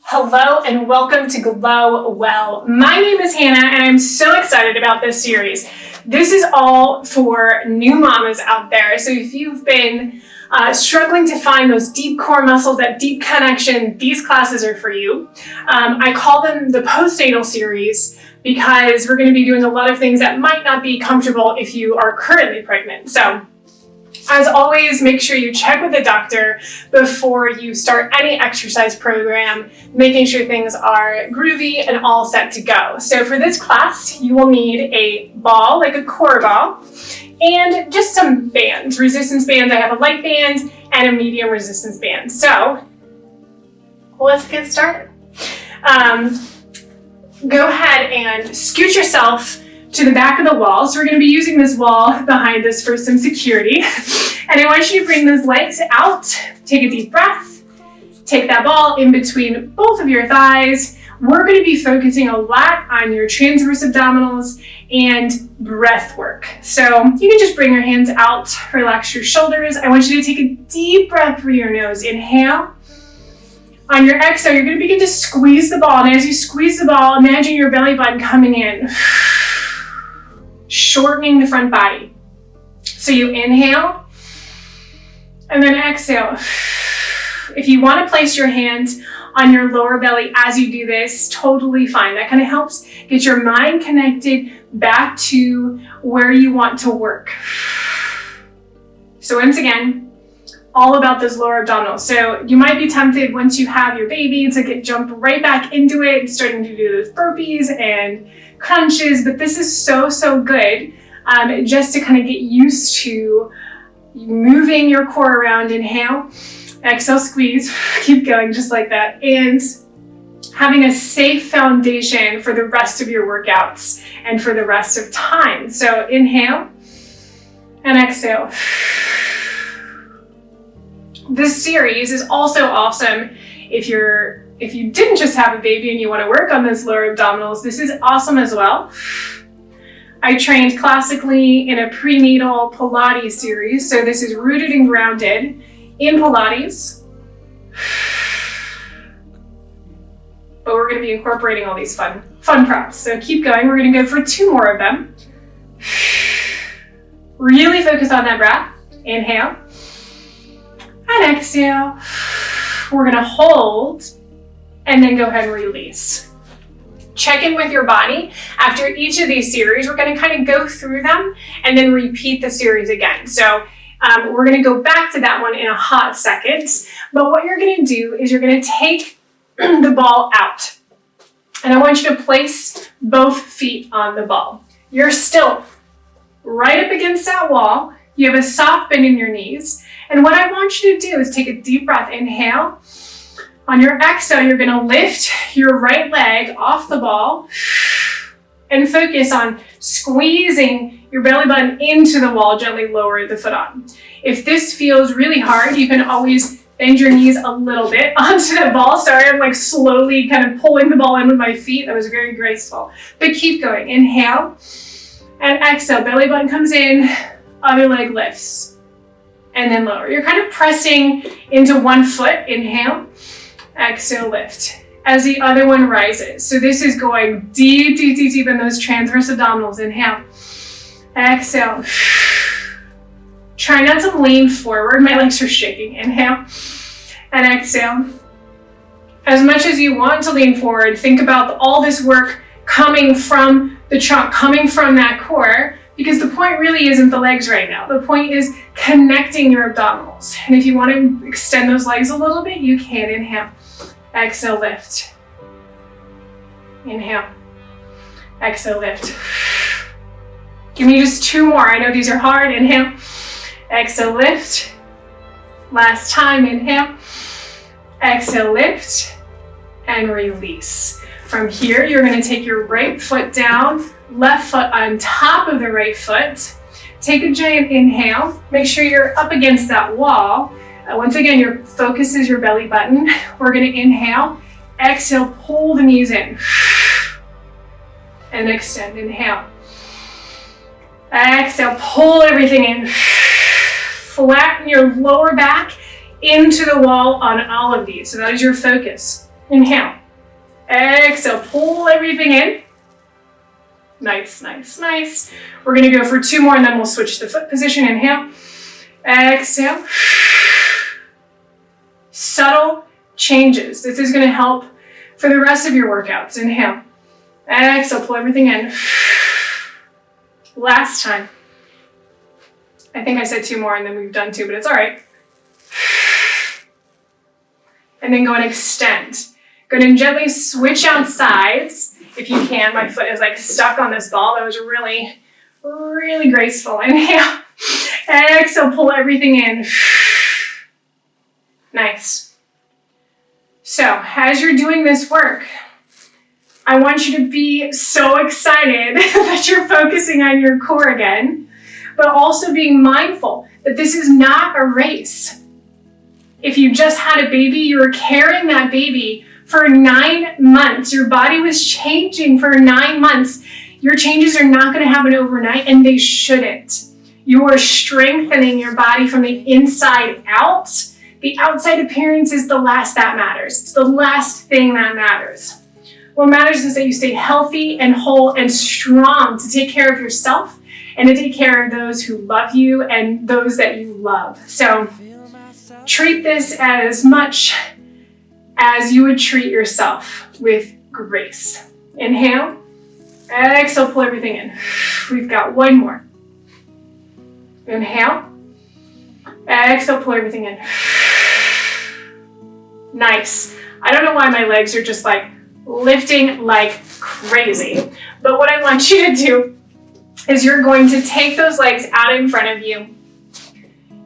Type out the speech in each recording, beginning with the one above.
Hello and welcome to Glow Well. My name is Hannah and I'm so excited about this series. This is all for new mamas out there. So if you've been struggling to find those deep core muscles, that deep connection, these classes are for you. I call them the postnatal series because we're going to be doing a lot of things that might not be comfortable if you are currently pregnant. So as always, make sure you check with the doctor before you start any exercise program, making sure things are groovy and all set to go. So for this class, you will need a ball, like a core ball, and just some bands, resistance bands. I have a light band and a medium resistance band. So let's get started. Go ahead and scoot yourself to the back of the wall. So we're going to be using this wall behind us for some security. And I want you to bring those legs out. Take a deep breath. Take that ball in between both of your thighs. We're going to be focusing a lot on your transverse abdominals and breath work. So you can just bring your hands out, relax your shoulders. I want you to take a deep breath through your nose. Inhale. On your exhale, you're going to begin to squeeze the ball. And as you squeeze the ball, imagine your belly button coming in, shortening the front body. So you inhale and then exhale. If you want to place your hands on your lower belly as you do this, totally fine. That kind of helps get your mind connected back to where you want to work. So once again, all about those lower abdominals. So you might be tempted once you have your baby to jump right back into it, starting to do those burpees and crunches, but this is so good just to kind of get used to moving your core around. Inhale, exhale, squeeze, keep going just like that, and having a safe foundation for the rest of your workouts and for the rest of time. So inhale and exhale. This series is also awesome if you didn't just have a baby and you want to work on those lower abdominals. This is awesome as well. I trained classically in a prenatal Pilates series, so this is rooted and grounded in Pilates. But we're going to be incorporating all these fun props. So keep going. We're going to go for 2 more of them. Really focus on that breath. Inhale and exhale. We're going to hold and then go ahead and release. Check in with your body. After each of these series, we're going to kind of go through them and then repeat the series again. So we're going to go back to that one in a hot second. But what you're going to do is you're going to take the ball out. And I want you to place both feet on the ball. You're still right up against that wall. You have a soft bend in your knees. And what I want you to do is take a deep breath. Inhale. On your exhale, you're going to lift your right leg off the ball and focus on squeezing your belly button into the wall, gently lower the foot on. If this feels really hard, you can always bend your knees a little bit onto the ball. Sorry, I'm like slowly kind of pulling the ball in with my feet. That was very graceful. But keep going. Inhale and exhale. Belly button comes in, other leg lifts, and then lower. You're kind of pressing into one foot. Inhale. Exhale, lift as the other one rises. So this is going deep in those transverse abdominals. Inhale, exhale. Try not to lean forward. My legs are shaking. Inhale and exhale. As much as you want to lean forward, think about all this work coming from the trunk, coming from that core, because the point really isn't the legs right now. The point is connecting your abdominals. And if you want to extend those legs a little bit, you can. Inhale. Exhale, lift. Inhale. Exhale, lift. Give me just 2 more. I know these are hard. Inhale. Exhale, lift. Last time. Inhale. Exhale, lift. And release. From here, you're going to take your right foot down, left foot on top of the right foot. Take a giant inhale. Make sure you're up against that wall. Once again, your focus is your belly button. We're going to inhale, exhale, pull the knees in, and extend. Inhale, exhale, pull everything in. Flatten your lower back into the wall on all of these. So that is your focus. Inhale. Exhale, pull everything in. Nice, nice, nice. We're gonna go for 2 more and then we'll switch the foot position. Inhale. Exhale. Subtle changes. This is gonna help for the rest of your workouts. Inhale. Exhale, pull everything in. Last time. I think I said 2 more and then we've done 2, but it's all right. And then go and extend. Go ahead and gently switch out sides if you can. My foot is like stuck on this ball. That was really, really graceful. Inhale. Exhale, pull everything in. Nice. So, as you're doing this work, I want you to be so excited that you're focusing on your core again, but also being mindful that this is not a race. If you just had a baby, you were carrying that baby for 9 months. Your body was changing for 9 months. Your changes are not going to happen overnight, and they shouldn't. You are strengthening your body from the inside out. The outside appearance is the last that matters. It's the last thing that matters. What matters is that you stay healthy and whole and strong to take care of yourself and to take care of those who love you and those that you love. So treat this as much as you would treat yourself, with grace. Inhale. Exhale, pull everything in. We've got 1 more. Inhale. Exhale, pull everything in. Nice. I don't know why my legs are just like lifting like crazy, but what I want you to do is you're going to take those legs out in front of you.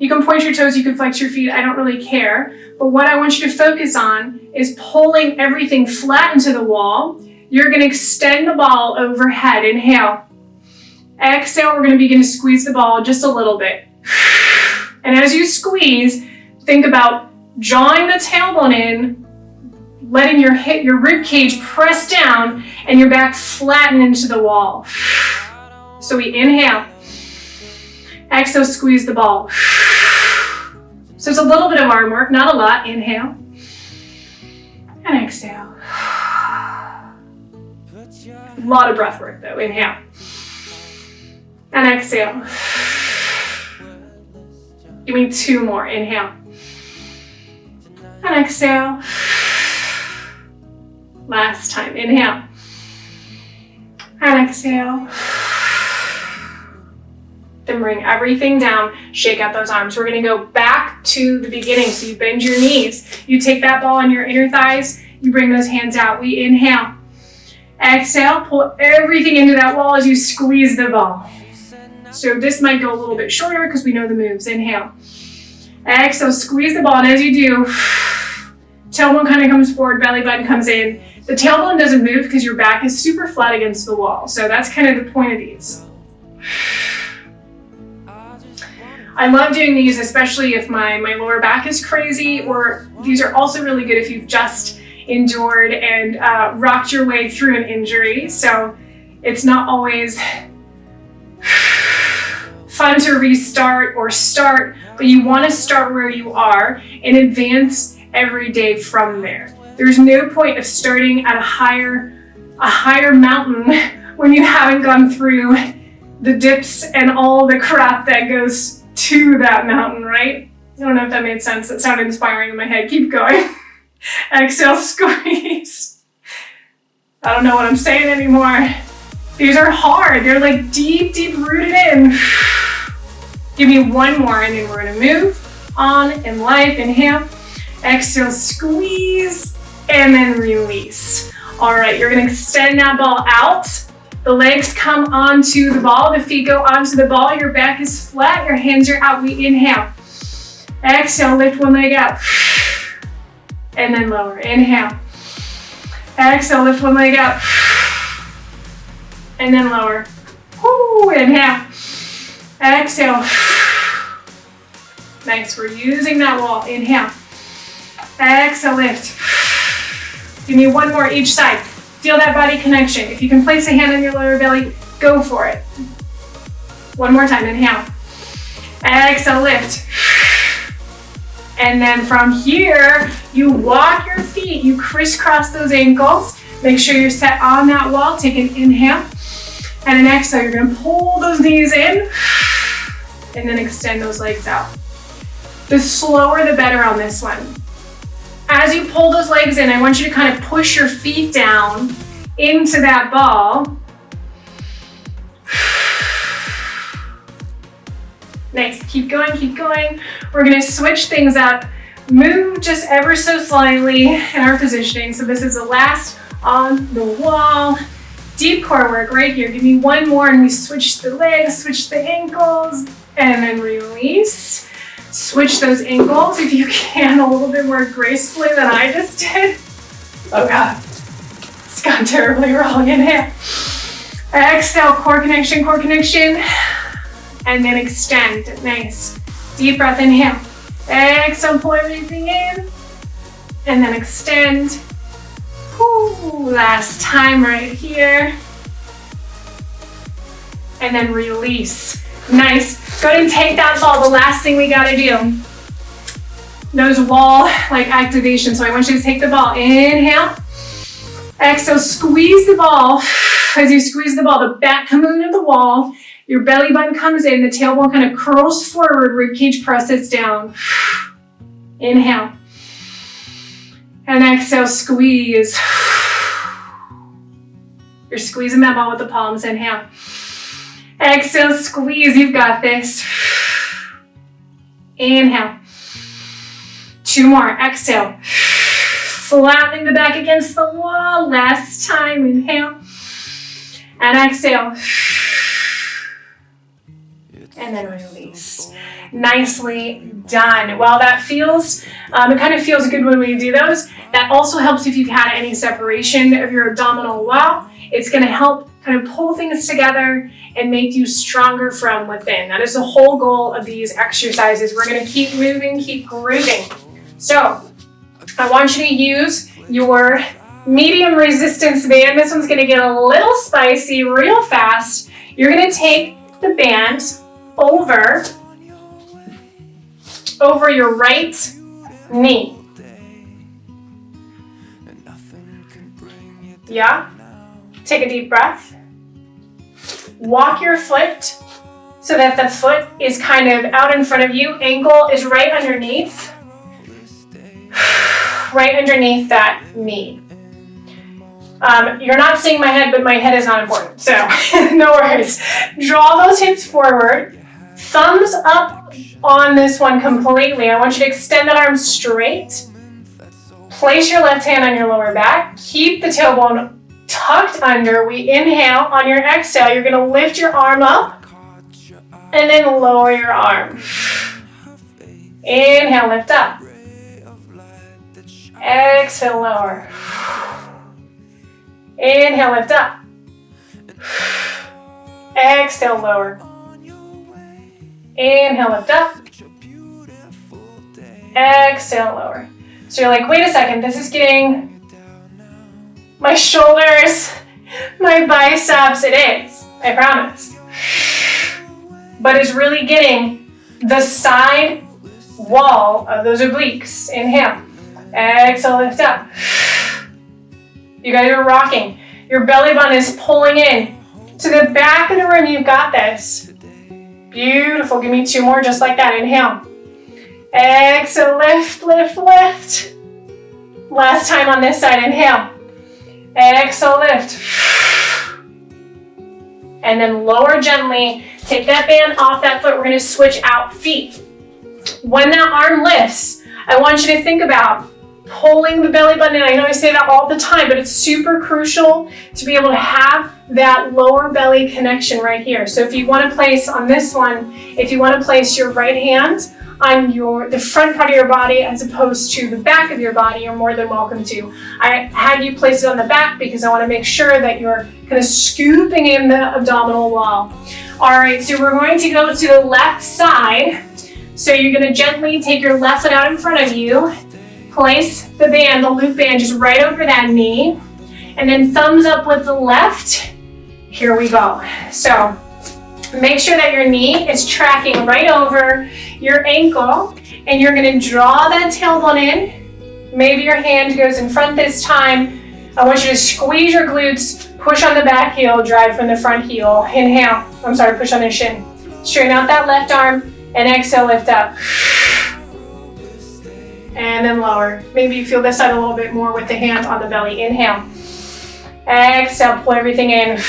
You can point your toes, you can flex your feet, I don't really care, but what I want you to focus on is pulling everything flat into the wall. You're going to extend the ball overhead. Inhale. Exhale, we're going to begin to squeeze the ball just a little bit. And as you squeeze, think about drawing the tailbone in, letting your rib cage press down, and your back flatten into the wall. So we inhale. Exhale, squeeze the ball. So it's a little bit of arm work, not a lot. Inhale. And exhale. A lot of breath work though. Inhale. And exhale. Give me 2 more. Inhale. And exhale. Last time. Inhale. And exhale. Then bring everything down. Shake out those arms. We're going to go back to the beginning. So you bend your knees. You take that ball on your inner thighs. You bring those hands out. We inhale. Exhale. Pull everything into that wall as you squeeze the ball. So this might go a little bit shorter because we know the moves. Inhale. Exhale. Squeeze the ball. And as you do, tailbone kind of comes forward. Belly button comes in. The tailbone doesn't move because your back is super flat against the wall. So that's kind of the point of these. I love doing these, especially if my lower back is crazy, or these are also really good if you've just endured and rocked your way through an injury. So it's not always fun to restart or start, but you want to start where you are and advance every day from there. There's no point of starting at a higher mountain when you haven't gone through the dips and all the crap that goes to that mountain, right? I don't know if that made sense. That sounded inspiring in my head. Keep going. Exhale, squeeze. I don't know what I'm saying anymore. These are hard. They're like deep, deep rooted in. Give me 1 more and then we're gonna move on in life. Inhale. Exhale, squeeze, and then release. All right, you're gonna extend that ball out. The legs come onto the ball, the feet go onto the ball, your back is flat, your hands are out. We inhale. Exhale, lift 1 leg up. And then lower. Inhale. Exhale, lift 1 leg up. And then lower. Woo, inhale. Exhale. Nice, we're using that wall. Inhale. Exhale, lift. Give me 1 more each side. Feel that body connection. If you can place a hand on your lower belly, go for it. 1 more time, inhale. Exhale, lift. And then from here, you walk your feet, you crisscross those ankles. Make sure you're set on that wall. Take an inhale and an exhale. You're gonna pull those knees in and then extend those legs out. The slower, the better on this one. As you pull those legs in, I want you to kind of push your feet down into that ball. Nice, keep going, keep going. We're gonna switch things up. Move just ever so slightly in our positioning. So this is the last on the wall. Deep core work right here. Give me one more and we switch the legs, switch the ankles, and then release. Switch those ankles if you can a little bit more gracefully than I just did. Oh God, it's gone terribly wrong. Inhale. Exhale, core connection, and then extend. Nice. Deep breath, inhale. Exhale, pull everything in, and then extend. Whew, last time right here. And then release. Nice. Go ahead and take that ball. The last thing we gotta do. Those wall activation. So I want you to take the ball. Inhale. Exhale, squeeze the ball. As you squeeze the ball, the back comes into the wall. Your belly button comes in. The tailbone kind of curls forward. Ribcage presses down. Inhale. And exhale, squeeze. You're squeezing that ball with the palms. Inhale. Exhale, squeeze. You've got this. Inhale. Two more. Exhale. Flattening the back against the wall. Last time. Inhale. And exhale. And then release. Nicely done. While that feels, it kind of feels good when we do those. That also helps if you've had any separation of your abdominal wall. It's going to help kind of pull things together and make you stronger from within. That is the whole goal of these exercises. We're going to keep moving, keep grooving. So I want you to use your medium resistance band. This one's going to get a little spicy real fast. You're going to take the band over your right knee. Yeah? Take a deep breath. Walk your foot so that the foot is kind of out in front of you. Ankle is right underneath. Right underneath that knee. You're not seeing my head, but my head is not important. So no worries. Draw those hips forward. Thumbs up on this one completely. I want you to extend that arm straight. Place your left hand on your lower back. Keep the tailbone tucked under. We inhale. On your exhale, you're going to lift your arm up and then lower your arm. Inhale, lift up. Exhale, lower. Inhale, lift up. Exhale, lower. Inhale, lift up. Exhale, lower. So you're like, wait a second, this is getting my shoulders, my biceps. It is, I promise. But it's really getting the side wall of those obliques. Inhale. Exhale, lift up. You guys are rocking. Your belly button is pulling in to the back of the room. You've got this. Beautiful. Give me two more just like that. Inhale. Exhale, lift, lift, lift. Last time on this side. Inhale. Exhale, lift. And then lower gently. Take that band off that foot. We're going to switch out feet. When that arm lifts, I want you to think about pulling the belly button in. I know I say that all the time, but it's super crucial to be able to have that lower belly connection right here. So if you want to place on this one, if you want to place your right hand on the front part of your body as opposed to the back of your body, you're more than welcome to. I had you place it on the back because I want to make sure that you're kind of scooping in the abdominal wall. All right, so we're going to go to the left side. So you're going to gently take your left foot out in front of you. Place the band, the loop band, just right over that knee. And then thumbs up with the left. Here we go. So Make sure that your knee is tracking right over your ankle, and you're gonna draw that tailbone in. Maybe your hand goes in front this time. I want you to squeeze your glutes, push on the back heel, drive from the front heel. Inhale, push on the shin. Straighten out that left arm, and exhale, lift up. And then lower. Maybe you feel this side a little bit more with the hand on the belly. Inhale. Exhale, pull everything in.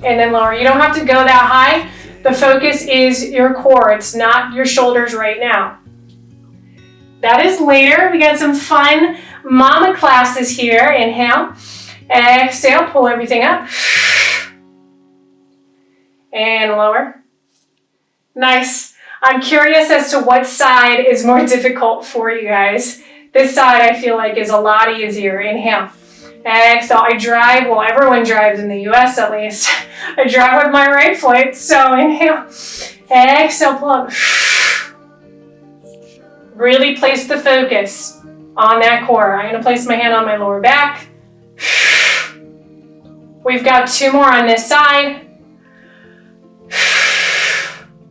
And then lower. You don't have to go that high. The focus is your core. It's not your shoulders right now. That is later. We got some fun mama classes here. Inhale. Exhale, pull everything up. And lower. Nice. I'm curious as to what side is more difficult for you guys. This side I feel like is a lot easier. Inhale. Exhale. I drive, well, everyone drives in the US at least. I drive with my right foot. So inhale. Exhale, pull up. Really place the focus on that core. I'm going to place my hand on my lower back. We've got 2 more on this side.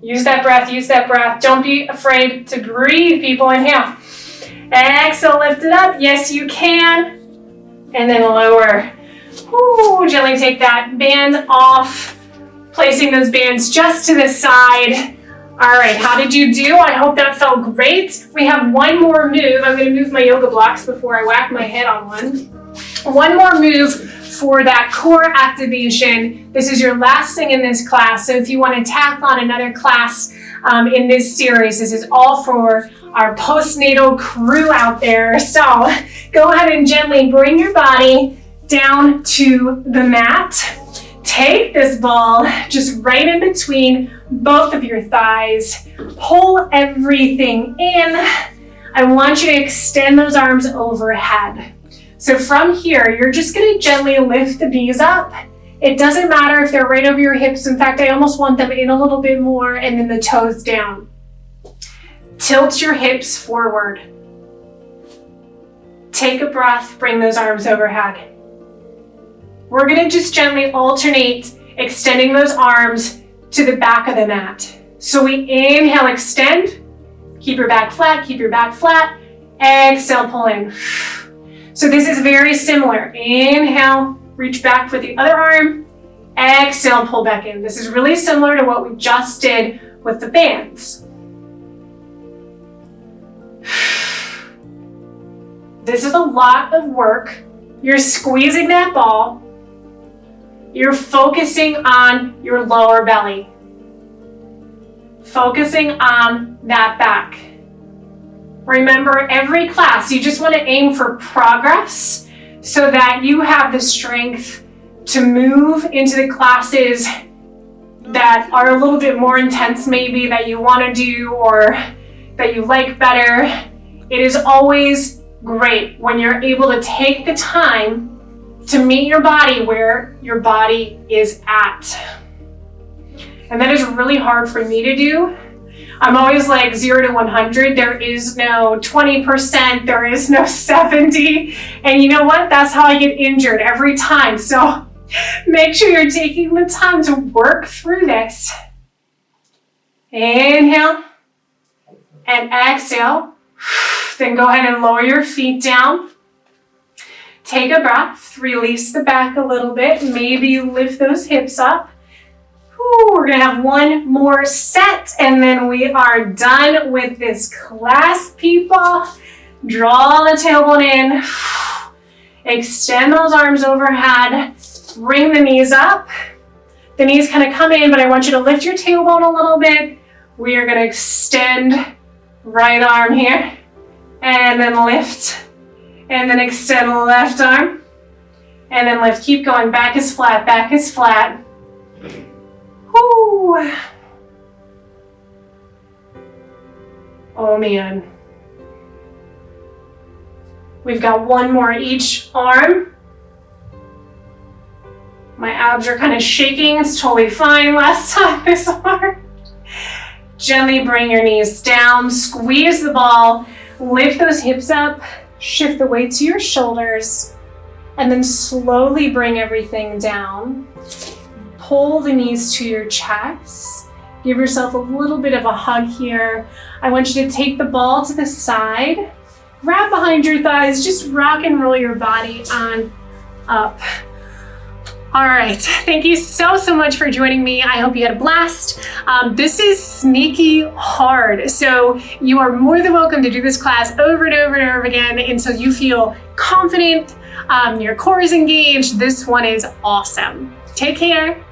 Use that breath, use that breath. Don't be afraid to breathe, people. Inhale. Exhale, lift it up. Yes, you can. And then lower. Ooh, gently take that band off. Placing those bands just to the side. All right, how did you do? I hope that felt great. We have one more move. I'm going to move my yoga blocks before I whack my head on one. One more move for that core activation. This is your last thing in this class. So if you want to tack on another class in this series, this is all for our postnatal crew out there. So go ahead and gently bring your body down to the mat. Take this ball just right in between both of your thighs. Pull everything in. I want you to extend those arms overhead. So from here, you're just going to gently lift the knees up. It doesn't matter if they're right over your hips. In fact, I almost want them in a little bit more, and then the toes down. Tilt your hips forward. Take a breath, bring those arms overhead. We're going to just gently alternate extending those arms to the back of the mat. So we inhale, extend. Keep your back flat, keep your back flat. Exhale, pull in. So this is very similar. Inhale, reach back for the other arm. Exhale, pull back in. This is really similar to what we just did with the bands. This is a lot of work. You're squeezing that ball. You're focusing on your lower belly. Focusing on that back. Remember, every class, you just want to aim for progress so that you have the strength to move into the classes that are a little bit more intense maybe, that you want to do or that you like better. It is always great when you're able to take the time to meet your body where your body is at. And that is really hard for me to do. I'm always like 0 to 100. There is no 20%. There is no 70. And you know what? That's how I get injured every time. So make sure you're taking the time to work through this. Inhale and exhale. Then go ahead and lower your feet down. Take a breath. Release the back a little bit. Maybe you lift those hips up. We're going to have one more set and then we are done with this class, people. Draw the tailbone in. Extend those arms overhead. Bring the knees up. The knees kind of come in, but I want you to lift your tailbone a little bit. We are going to extend right arm here and then lift and then extend left arm and then lift. Keep going. Back is flat. Back is flat. Whoo. Oh man. We've got one more each arm. My abs are kind of shaking. It's totally fine. Last time this arm. Gently bring your knees down. Squeeze the ball. Lift those hips up. Shift the weight to your shoulders. And then slowly bring everything down. Pull the knees to your chest. Give yourself a little bit of a hug here. I want you to take the ball to the side. Grab behind your thighs. Just rock and roll your body on up. All right, thank you so much for joining me. I hope you had a blast. This is sneaky hard, so you are more than welcome to do this class over and over and over again until you feel confident, your core is engaged. This one is awesome. Take care.